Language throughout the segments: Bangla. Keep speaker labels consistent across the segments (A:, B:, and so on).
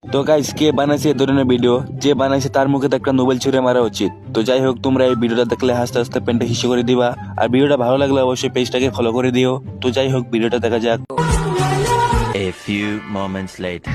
A: তো গাইস, কে বানাইছে এই ধরনের ভিডিও? যে বানাইছে তার মুখে তো একটা নোবেল ছুঁড়ে মারা উচিত। তো যাই হোক, তোমরা এই ভিডিওটা দেখলে হাসতে হাসতে পেনটা হিসু করে দিবা। আর ভিডিওটা ভালো লাগলে অবশ্যই পেজটাকে ফলো করে দিও। তো যাই হোক, ভিডিওটা দেখা যাক।
B: A few moments later.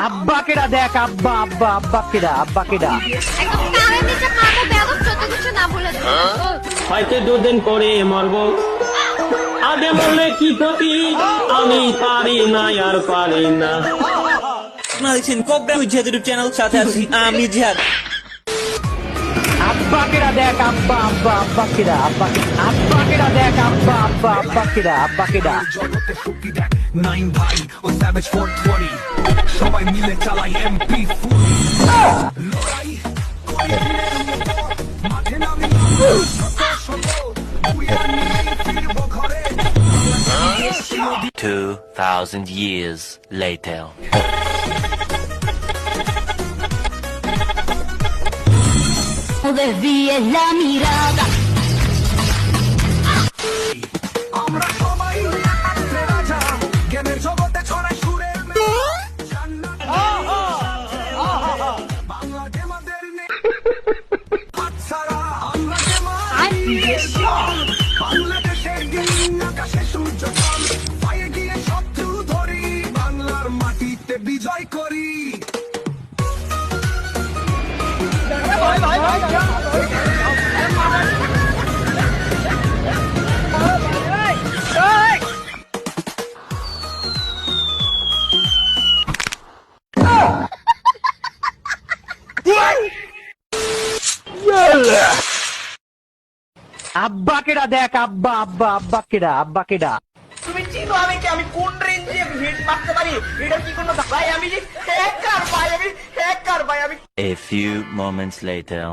C: আব্বা কেডা দেখ, আব্বা আব্বা আব্বা কেডা, আব্বা কেডা।
D: একদম কানের নিচে মারবো, বেয়াদব যত কিছু না বলে দিও।
E: হয়তো দুদিন পরে মরবো, আগে মরলে কি ক্ষতি, আমি পারি না আর পারি না।
F: আপনারা দেখছেন কোবরা জিহাদ ইউটিউব চ্যানেল, সাথে আছি আমি জিহাদ।
C: আব্বা কেডা দেখ, আব্বা আব্বা আব্বা কেডা, আব্বা কেডা, আব্বা কেডা দেখ, আব্বা আব্বা আব্বা কেডা, আব্বা কেডা।
G: 9 ভাই ও স্যাভেজ 420 সবাই মিলে চালাই এমপি লড়াই করে মাঠে নামি ফিরবো ঘরে
B: 2,000 years later.
D: Desvíes la mirada.
G: আমরা সবাই রাজা গেমের জগতে ছড়াই সুরের বাংলা গেমারদের নেই ছাড়া আমরা বাংলাদেশের গেমিং আকাশে সূর্য পায়ে গিয়ে শত্রু ধরি বাংলার মাটিতে বিজয় করি।
C: আব্বা কেডা দেখ, আব্বা আব্বা আব্বা কেডা, আব্বা কেডা।
F: তুমি চিনো আমি কি, আমি কোন রেঞ্জে হিট মারতে পারি? এটা কি কোনো ভাই, আমি যে হ্যাকার ভাই, আমি হ্যাকার ভাই, আমি।
B: A few moments later.